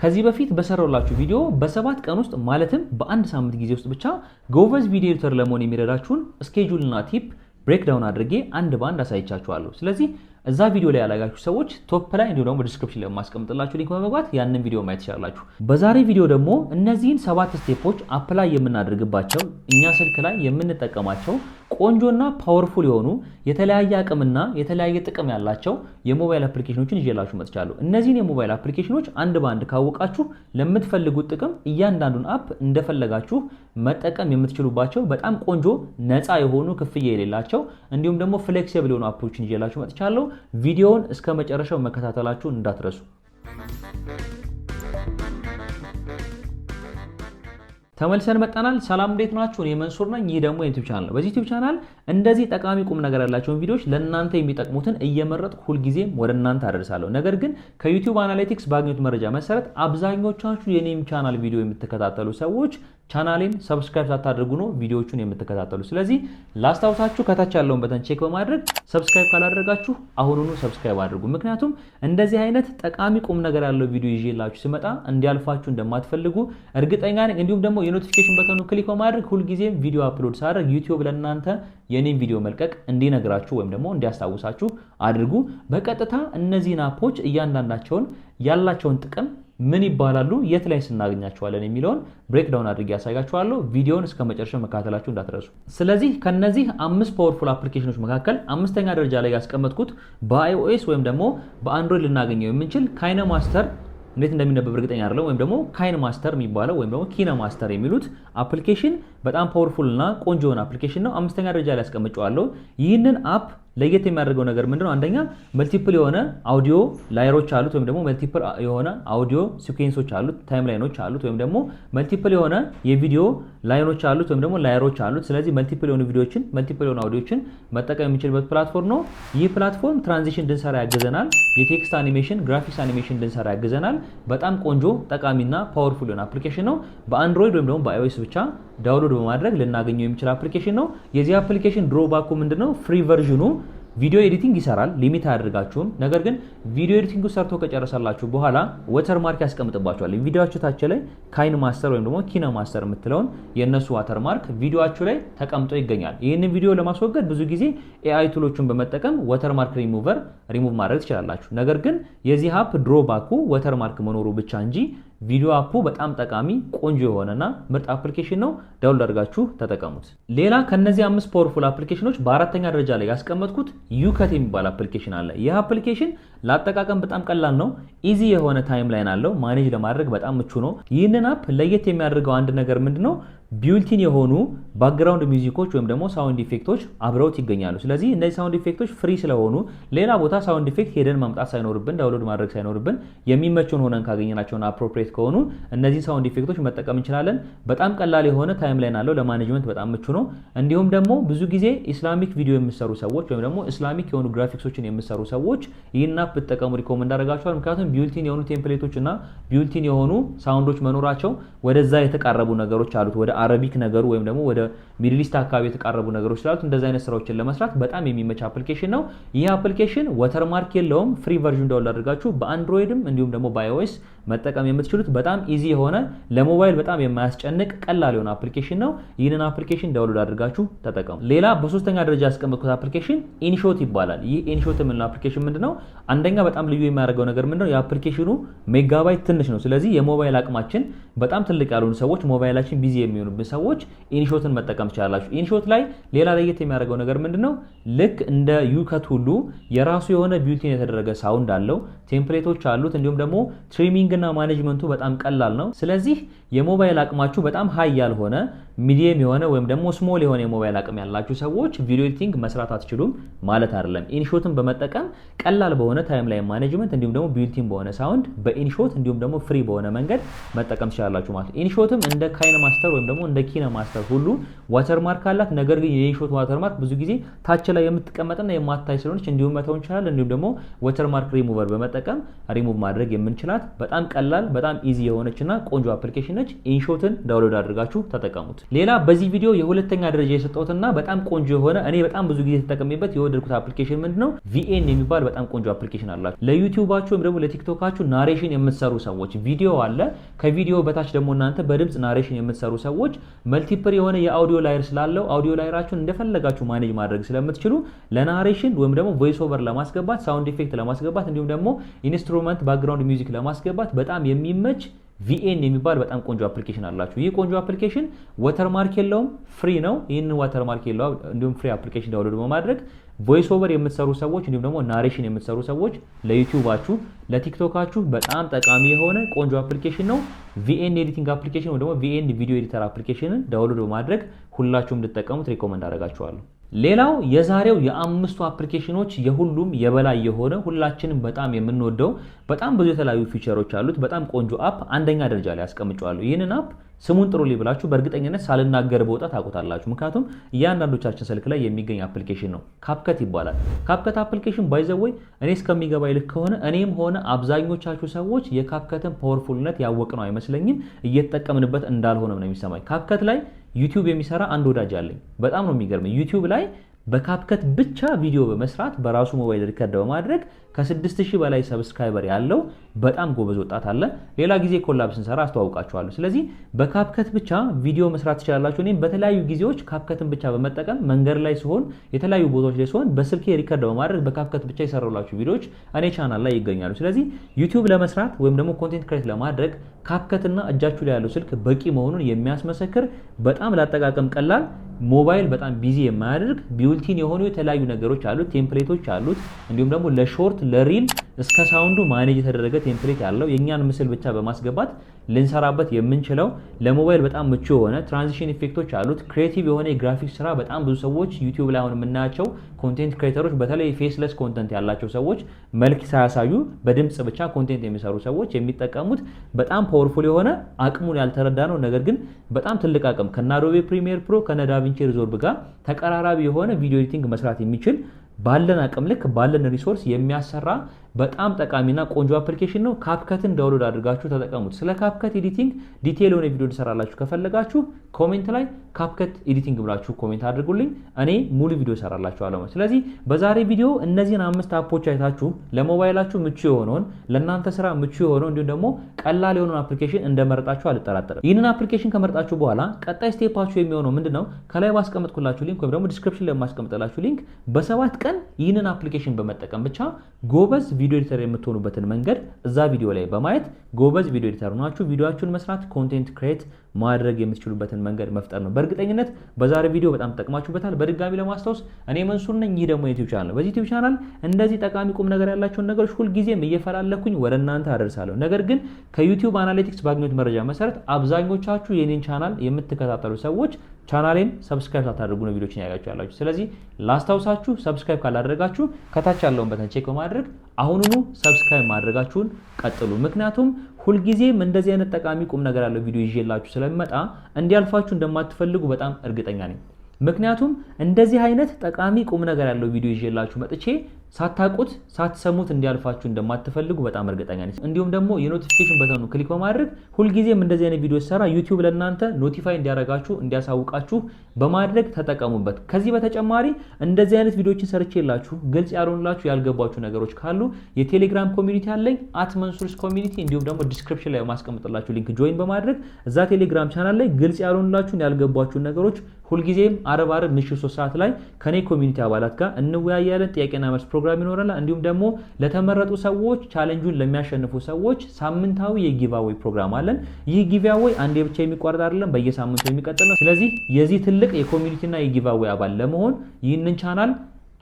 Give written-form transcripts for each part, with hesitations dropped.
ከዚህ በፊት በሰራውላችሁ ቪዲዮ በ7 ቀን ውስጥ ማለትም በአንድ ሳምንት ጊዜ ውስጥ ብቻ ጎበዝ ቪዲዮ ኤዲተር ለመሆን የሚረዳችሁን ስኬጁል እና ቲፕ ብሬክዳውን አድርጌ አንድ ባንድ አሳይቻችኋለሁ። ስለዚህ እዛ ቪዲዮ ላይ ያላጋችሁ ሰዎች ቶፕ ላይ እንዲሁ ደግሞ በዲስክሪፕሽን ላይ ማስቀምጥላችሁ ሊንክ በመግባት ያንን ቪዲዮ ማየት ትችላላችሁ። በዛሬ ቪዲዮ ደግሞ እነዚህን 7 ስቴፖች አፕላይ የምናደርግባቸው እኛ ስልክ ላይ የምንጠቀማቸው ቆንጆና ፓወርፉል የሆኑ የተለያየ አቅምና የተለያየ ጥቅም ያላቸው የሞባይል አፕሊኬሽኖችን ይዤላችሁ መጥቻለሁ። እነዚህን የሞባይል አፕሊኬሽኖች አንድ ባንድ ካወቃችሁ ለምትፈልጉት ጥቅም እያንዳንዱን አፕ እንደፈለጋችሁ መጠቀም የምትችሉባቸው በጣም ቆንጆ ነፃ የሆኑ ክፍያ የሌላቸው እንዲሁም ደግሞ ፍሌክሲብል የሆኑ አፖችን ይዤላችሁ መጥቻለሁ። ቪዲዮውን እስከ መጨረሻው መከታተላችሁን እንዳትረሱ። ተመልሰን መጣናል። ሰላም እንዴት ናችሁ? እኔ መንሱር ነኝ። ይህ ደግሞ የዩቲዩብ ቻናል ነው። በዚህ ዩቲዩብ ቻናል እንደዚህ ጠቃሚ ቁም ነገር ያላቸውን ቪዲዮዎች ለእናንተ የሚጠቅሙትን እየመረጥኩ ሁልጊዜም ወደ እናንተ አደርሳለሁ። ነገር ግን ከዩቲዩብ አናሊቲክስ ባገኙት መረጃ መሰረት አብዛኞቻችሁ የኔም ቻናል ቪዲዮ የምትከታተሉ ሰዎች ቻናሌን ሰብስክራይብ ሳታደርጉ ነው ቪዲዮዎቹን የምትከታተሉ። ስለዚህ ላስታውሳችሁ ከታች ያለውን በተን ቼክ በማድረግ ሰብስክራይብ ካላደረጋችሁ አሁኑኑ ሰብስክራይብ አድርጉ። ምክንያቱም እንደዚህ አይነት ጠቃሚ ቁም ነገር ያለው ቪዲዮ ይዤላችሁ ስመጣ እንዲያልፋችሁ እንደማትፈልጉ እርግጠኛ ነኝ። እንዲሁም ደግሞ የኖቲፊኬሽን በተኑ ክሊክ በማድረግ ሁልጊዜም ቪዲዮ አፕሎድ ሳደርግ ዩቲዩብ ለእናንተ የኔን ቪዲዮ መልቀቅ እንዲነግራችሁ ወይም ደግሞ እንዲያስታውሳችሁ አድርጉ። በቀጥታ እነዚህን አፖች እያንዳንዳቸውን ያላቸውን ጥቅም ምን ይባላሉ፣ የት ላይ ስናገኛቸዋለን የሚለውን ብሬክዳውን አድርጌ ያሳያችኋለሁ። ቪዲዮውን እስከ መጨረሻው መከታተላችሁ እንዳትረሱ። ስለዚህ ከነዚህ 5 ፓወርፉል አፕሊኬሽኖች መካከል 5ኛ ደረጃ ላይ ያስቀመጥኩት በአይኦኤስ ወይም ደግሞ በአንድሮይድ ልናገኘው የምንችል ካይነማስተር እንዴት እንደሚነበብ እርግጠኛ አይደለም፣ ወይም ደግሞ ካይነማስተር የሚባለው ወይም ደግሞ ኪነማስተር የሚሉት አፕሊኬሽን በጣም ፓወርፉል እና ቆንጆ የሆነ አፕሊኬሽን ነው። 5ኛ ደረጃ ላይ ያስቀምጨዋለሁ። ይህንን አፕ ለየት የሚያደርገው ነገር ምንድነው? አንደኛ መልቲፕል የሆነ አውዲዮ ላየሮች አሉት፣ ወይም ደግሞ መልቲፕል የሆነ አውዲዮ ሲኩዌንሶች አሉት፣ ታይም ላይኖች አሉት፣ ወይም ደግሞ መልቲፕል የሆነ የቪዲዮ ላይኖች አሉት፣ ወይም ደግሞ ላየሮች አሉት። ስለዚህ መልቲፕል የሆኑ ቪዲዮዎችን መልቲፕል የሆኑ አውዲዮችን መጠቀም የሚችልበት ፕላትፎርም ነው። ይህ ፕላትፎርም ትራንዚሽን እንድንሰራ ያግዘናል። የቴክስት አኒሜሽን፣ ግራፊክስ አኒሜሽን እንድንሰራ ያግዘናል። በጣም ቆንጆ ጠቃሚና ፓወርፉል የሆነ አፕሊኬሽን ነው። በአንድሮይድ ወይም ደግሞ በአይኦኤስ ብቻ ዳውንሎድ በማድረግ ልናገኘው የሚችል አፕሊኬሽን ነው። የዚህ አፕሊኬሽን ድሮባኩ ምንድነው? ፍሪ ቨርዥኑ ቪዲዮ ኤዲቲንግ ይሰራል፣ ሊሚት አያደርጋችሁም። ነገር ግን ቪዲዮ ኤዲቲንጉ ሰርቶ ከጨረሰላችሁ በኋላ ዋተርማርክ ያስቀምጥባችኋል። ቪዲዮአችሁ ታች ላይ ካይነማስተር ወይም ደግሞ ኪነማስተር የምትለውን የነሱ ዋተርማርክ ቪዲዮአችሁ ላይ ተቀምጦ ይገኛል። ይህንን ቪዲዮ ለማስወገድ ብዙ ጊዜ ኤአይ ቱሎችን በመጠቀም ዋተርማርክ ሪሙቨር ሪሙቭ ማድረግ ትችላላችሁ። ነገር ግን የዚህ አፕ ድሮባኩ ዋተርማርክ መኖሩ ብቻ እንጂ ቪዲዮ አፑ በጣም ጠቃሚ ቆንጆ የሆነና ምርጥ አፕሊኬሽን ነው። ዳውንሎድ አድርጋችሁ ተጠቀሙት። ሌላ ከነዚህ 5 ፓወርፉል አፕሊኬሽኖች በአራተኛ ደረጃ ላይ ያስቀመጥኩት ዩከት የሚባል አፕሊኬሽን አለ። ይህ አፕሊኬሽን ለአጠቃቀም በጣም ቀላል ነው። ኢዚ የሆነ ታይም ላይን አለው። ማኔጅ ለማድረግ በጣም ምቹ ነው። ይህንን አፕ ለየት የሚያደርገው አንድ ነገር ምንድነው? ቢውልቲን የሆኑ ባክግራውንድ ሚውዚኮች ወይም ደግሞ ሳውንድ ኢፌክቶች አብረውት ይገኛሉ። ስለዚህ እነዚህ ሳውንድ ኢፌክቶች ፍሪ ስለሆኑ ሌላ ቦታ ሳውንድ ኢፌክት ሄደን ማምጣት ሳይኖርብን ዳውንሎድ ማድረግ ሳይኖርብን የሚመቹን ሆነን ካገኘናቸውና አፕሮፕሪየት ከሆኑ እነዚህ ሳውንድ ኢፌክቶች መጠቀም እንችላለን። በጣም ቀላል የሆነ ታይም ላይን አለው። ለማኔጅመንት በጣም ምቹ ነው። እንዲሁም ደግሞ ብዙ ጊዜ ኢስላሚክ ቪዲዮ የሚሰሩ ሰዎች ወይም ደግሞ ኢስላሚክ የሆኑ ግራፊክሶችን የሚሰሩ ሰዎች ይህን አፕ ብትጠቀሙ ሪኮመንድ አደርጋቸዋለሁ። ምክንያቱም ቢውልቲን የሆኑ ቴምፕሌቶች እና ቢውልቲን የሆኑ ሳውንዶች መኖራቸው ወደዛ የተቃረቡ ነገሮች አሉት። ወደ አረቢክ ነገሩ ወይም ደግሞ ወደ ሚድል ኢስት አካባቢ የተቃረቡ ነገሮች ስላሉት እንደዛ አይነት ስራዎችን ለመስራት በጣም የሚመች አፕሊኬሽን ነው። ይህ አፕሊኬሽን ዋተርማርክ የለውም። ፍሪ ቨርዥን ዳውንሎድ አድርጋችሁ በአንድሮይድም እንዲሁም ደግሞ በአይኦኤስ መጠቀም የምትችሉት በጣም ኢዚ የሆነ ለሞባይል በጣም የማያስጨንቅ ቀላል የሆነ አፕሊኬሽን ነው። ይህንን አፕሊኬሽን ዳውንሎድ አድርጋችሁ ተጠቀሙ። ሌላ በሶስተኛ ደረጃ ያስቀመጥኩት አፕሊኬሽን ኢንሾት ይባላል። ይህ ኢንሾት የምንለው አፕሊኬሽን ምንድነው? አንደኛ በጣም ልዩ የሚያደርገው ነገር ምንድነው? የአፕሊኬሽኑ ሜጋባይት ትንሽ ነው። ስለዚህ የሞባይል አቅማችን በጣም ትልቅ ያልሆኑ ሰዎች፣ ሞባይላችን ቢዚ የሚሆኑብን ሰዎች ኢንሾትን መጠቀም ትችላላችሁ። ኢንሾት ላይ ሌላ ለየት የሚያደርገው ነገር ምንድነው? ልክ እንደ ዩከት ሁሉ የራሱ የሆነ ቢውልቲን የተደረገ ሳውንድ አለው፣ ቴምፕሌቶች አሉት። እንዲሁም ደግሞ ትሪሚንግ እና ማኔጅመንቱ በጣም ቀላል ነው። ስለዚህ የሞባይል አቅማችሁ በጣም ሃይ ያልሆነ ሚዲየም የሆነ ወይም ደግሞ ስሞል የሆነ የሞባይል አቅም ያላችሁ ሰዎች ቪዲዮ ኤዲቲንግ መስራት አትችሉም ማለት አይደለም። ኢንሾትን በመጠቀም ቀላል በሆነ ታይም ላይን ማኔጅመንት እንዲሁም ደግሞ ቢውልቲን በሆነ ሳውንድ በኢንሾት እንዲሁም ደግሞ ፍሪ በሆነ መንገድ መጠቀም ትችላላችሁ ማለት ነው። ኢንሾትም እንደ ካይነማስተር ወይም ደግሞ እንደ ኪነማስተር ሁሉ ዋተርማርክ አላት። ነገር ግን የኢንሾት ዋተርማርክ ብዙ ጊዜ ታች ላይ የምትቀመጥና የማታይ ስለሆነች እንዲሁም መተው እንችላለን። እንዲሁም ደግሞ ዋተርማርክ ሪሙቨር በመጠቀም ሪሙቭ ማድረግ የምንችላት በጣም ቀላል በጣም ኢዚ የሆነችና ቆንጆ አፕሊኬሽን ነች። ኢንሾትን ዳውንሎድ አድርጋችሁ ተጠቀሙት። ሌላ በዚህ ቪዲዮ የሁለተኛ ደረጃ የሰጠሁትና በጣም ቆንጆ የሆነ እኔ በጣም ብዙ ጊዜ ተጠቅሜበት የወደድኩት አፕሊኬሽን ምንድነው VN የሚባል በጣም ቆንጆ አፕሊኬሽን አላችሁ። ለዩቲዩባችሁ ወይም ደግሞ ለቲክቶካችሁ ናሬሽን የምትሰሩ ሰዎች ቪዲዮ አለ፣ ከቪዲዮ በታች ደግሞ እናንተ በድምጽ ናሬሽን የምትሰሩ ሰዎች መልቲፕል የሆነ የአውዲዮ ላየር ስላለው አውዲዮ ላየራችሁን እንደፈለጋችሁ ማኔጅ ማድረግ ስለምትችሉ ለናሬሽን ወይም ደግሞ ቮይስ ኦቨር ለማስገባት ሳውንድ ኢፌክት ለማስገባት እንዲሁም ደግሞ ኢንስትሩመንት ባክግራውንድ ሚውዚክ ለማስገባት በጣም የሚመች VN የሚባል በጣም ቆንጆ አፕሊኬሽን አላችሁ። ይህ ቆንጆ አፕሊኬሽን ዋተርማርክ የለውም፣ ፍሪ ነው። ይህንን ዋተርማርክ የለውም እንዲሁም ፍሪ አፕሊኬሽን ዳውንሎድ በማድረግ ቮይስ ኦቨር የምትሰሩ ሰዎች እንዲሁም ደግሞ ናሬሽን የምትሰሩ ሰዎች ለዩቲዩባችሁ ለቲክቶካችሁ በጣም ጠቃሚ የሆነ ቆንጆ አፕሊኬሽን ነው። VN ኤዲቲንግ አፕሊኬሽን ወይ ደግሞ VN ቪዲዮ ኤዲተር አፕሊኬሽንን ዳውንሎድ በማድረግ ሁላችሁም እንድትጠቀሙት ሪኮመንድ አደርጋችኋለሁ። ሌላው የዛሬው የአምስቱ አፕሊኬሽኖች የሁሉም የበላይ የሆነ ሁላችንም በጣም የምንወደው በጣም ብዙ የተለያዩ ፊቸሮች አሉት በጣም ቆንጆ አፕ አንደኛ ደረጃ ላይ አስቀምጫለሁ። ይህንን አፕ ስሙን ጥሩልኝ ብላችሁ በእርግጠኝነት ሳልናገር በወጣ ታውቁታላችሁ። ምክንያቱም እያንዳንዶቻችን ስልክ ላይ የሚገኝ አፕሊኬሽን ነው። ካፕከት ይባላል። ካፕከት አፕሊኬሽን ባይ ዘ ዌይ እኔ እስከሚገባኝ ልክ ከሆነ እኔም ሆነ አብዛኞቻችሁ ሰዎች የካፕከትን ፓወርፉልነት ያወቅነው አይመስለኝም፣ እየተጠቀምንበት እንዳልሆነም ነው የሚሰማኝ። ካፕከት ላይ ዩቲዩብ የሚሰራ አንድ ወዳጅ አለኝ። በጣም ነው የሚገርመኝ። ዩቲዩብ ላይ በካፕከት ብቻ ቪዲዮ በመስራት በራሱ ሞባይል ሪከርድ በማድረግ ከ6000 በላይ ሰብስክራይበር ያለው በጣም ጎበዝ ወጣት አለ። ሌላ ጊዜ ኮላብ ስንሰራ አስተዋውቃችኋለሁ። ስለዚህ በካፕከት ብቻ ቪዲዮ መስራት ትችላላችሁ። እኔም በተለያዩ ጊዜዎች ካፕከትን ብቻ በመጠቀም መንገድ ላይ ሲሆን የተለያዩ ቦታዎች ላይ ሲሆን በስልኬ ሪከርድ በማድረግ በካፕከት ብቻ የሰራላችሁ ቪዲዮዎች እኔ ቻናል ላይ ይገኛሉ። ስለዚህ ዩቲዩብ ለመስራት ወይም ደግሞ ኮንቴንት ክሬት ለማድረግ ካፕከትና እጃችሁ ላይ ያለው ስልክ በቂ መሆኑን የሚያስመሰክር በጣም ላጠቃቀም ቀላል ሞባይል በጣም ቢዚ የማያደርግ ቢውልቲን የሆኑ የተለያዩ ነገሮች አሉት፣ ቴምፕሌቶች አሉት። እንዲሁም ደግሞ ለሾርት ለሪል እስከ ሳውንዱ ማኔጅ የተደረገ ቴምፕሌት ያለው የኛን ምስል ብቻ በማስገባት ልንሰራበት የምንችለው ለሞባይል በጣም ምቹ የሆነ ትራንዚሽን ኢፌክቶች አሉት። ክሬቲቭ የሆነ የግራፊክስ ስራ በጣም ብዙ ሰዎች ዩቲዩብ ላይ አሁን የምናያቸው ኮንቴንት ክሬተሮች በተለይ ፌስለስ ኮንቴንት ያላቸው ሰዎች መልክ ሳያሳዩ በድምጽ ብቻ ኮንቴንት የሚሰሩ ሰዎች የሚጠቀሙት በጣም ፓወርፉል የሆነ አቅሙን ያልተረዳ ነው። ነገር ግን በጣም ትልቅ አቅም ከአዶቤ ፕሪሚየር ፕሮ ከዳቪንቺ ሪዞልቭ ጋር ተቀራራቢ የሆነ ቪዲዮ ኤዲቲንግ መስራት የሚችል ባለን አቅም ልክ ባለን ሪሶርስ የሚያሰራ በጣም ጠቃሚና ቆንጆ አፕሊኬሽን ነው። ካፕከትን ዳውንሎድ አድርጋችሁ ተጠቀሙት። ስለ ካፕከት ኤዲቲንግ ዲቴል የሆነ ቪዲዮ እንሰራላችሁ ከፈለጋችሁ ኮሜንት ላይ ካፕከት ኤዲቲንግ ብላችሁ ኮሜንት አድርጉልኝ፣ እኔ ሙሉ ቪዲዮ እሰራላችኋለሁ። ስለዚህ በዛሬ ቪዲዮ እነዚህን 5 አፖች አይታችሁ ለሞባይላችሁ ምቹ የሆነውን ለእናንተ ስራ ምቹ የሆነው እንዲሁም ደግሞ ቀላል የሆነውን አፕሊኬሽን እንደመረጣችሁ አልጠራጠርም። ይህንን አፕሊኬሽን ከመረጣችሁ በኋላ ቀጣይ ስቴፓችሁ የሚሆነው ምንድነው? ከላይ ባስቀምጥኩላችሁ ሊንክ ወይም ደግሞ ዲስክሪፕሽን ላይ ማስቀምጥላችሁ ሊንክ በ7 ቀን ይህንን አፕሊኬሽን በመጠቀም ብቻ ጎበዝ ቪዲዮ ኤዲተር የምትሆኑበትን መንገድ እዛ ቪዲዮ ላይ በማየት ጎበዝ ቪዲዮ ኤዲተር ሆናችሁ ቪዲዮአችሁን መስራት ኮንቴንት ክሬት ማድረግ የምትችሉበትን መንገድ መፍጠር ነው። በእርግጠኝነት በዛሬ ቪዲዮ በጣም ተጠቅማችሁበታል። በድጋሚ ለማስታወስ እኔ መንሱር ነኝ። ይህ ደግሞ ዩቲዩብ ቻናል ነው። በዚህ ዩቲዩብ ቻናል እንደዚህ ጠቃሚ ቁም ነገር ያላቸውን ነገሮች ሁልጊዜም እየፈላለኩኝ ወደ እናንተ አደርሳለሁ። ነገር ግን ከዩቲዩብ አናሊቲክስ ባገኘሁት መረጃ መሰረት አብዛኞቻችሁ የኔን ቻናል የምትከታተሉ ሰዎች ቻናሌን ሰብስክራይብ ሳታደርጉ ነው ቪዲዮችን ያያችሁ። ስለዚህ ላስታውሳችሁ፣ ሰብስክራይብ ካላደረጋችሁ ከታች ያለውን በተን ቼክ በማድረግ አሁኑኑ ሰብስክራይብ ማድረጋችሁን ቀጥሉ። ምክንያቱም ሁልጊዜም እንደዚህ አይነት ጠቃሚ ቁም ነገር ያለው ቪዲዮ ይዤላችሁ ስለሚመጣ እንዲያልፋችሁ እንደማትፈልጉ በጣም እርግጠኛ ነኝ። ምክንያቱም እንደዚህ አይነት ጠቃሚ ቁም ነገር ያለው ቪዲዮ ይዤላችሁ መጥቼ ሳታቁት ሳትሰሙት እንዲያልፋችሁ እንደማትፈልጉ በጣም እርግጠኛ ነኝ። እንዲሁም ደግሞ የኖቲፊኬሽን በተኑ ክሊክ በማድረግ ሁልጊዜም እንደዚህ አይነት ቪዲዮ ሰራ ዩቲዩብ ለእናንተ ኖቲፋይ እንዲያረጋችሁ እንዲያሳውቃችሁ በማድረግ ተጠቀሙበት። ከዚህ በተጨማሪ እንደዚህ አይነት ቪዲዮችን ሰርቼላችሁ ግልጽ ያልሆኑላችሁ ያልገባችሁ ነገሮች ካሉ የቴሌግራም ኮሚኒቲ አለኝ @መንሱርስ ኮሚኒቲ፣ እንዲሁም ደግሞ ዲስክሪፕሽን ላይ ማስቀምጥላችሁ ሊንክ ጆይን በማድረግ እዛ ቴሌግራም ቻናል ላይ ግልጽ ያልሆኑላችሁ ያልገባችሁ ነገሮች ሁልጊዜም አረብ ምሽት 3 ሰዓት ላይ ከኔ ኮሚኒቲ አባላት ጋር እንወያያለን። ጥያቄና መልስ ፕሮግራም ይኖረናል። እንዲሁም ደግሞ ለተመረጡ ሰዎች ቻሌንጁን ለሚያሸንፉ ሰዎች ሳምንታዊ የጊቫዌይ ፕሮግራም አለን። ይህ ጊቫዌይ አንዴ ብቻ የሚቋረጥ አይደለም፣ በየሳምንቱ የሚቀጥል ነው። ስለዚህ የዚህ ትልቅ የኮሚኒቲና የጊቫዌይ አባል ለመሆን ይህንን ቻናል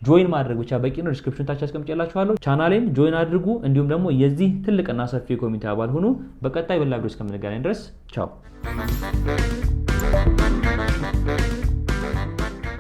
ጆይን ማድረግ ብቻ በቂ ነው። ዲስክሪፕሽን ታች አስቀምጬላችኋለሁ። ቻናሌን ጆይን አድርጉ። እንዲሁም ደግሞ የዚህ ትልቅና ሰፊ የኮሚኒቲ አባል ሁኑ። በቀጣይ በሌላ ቪዲዮ እስከምንገናኝ ድረስ ቻው።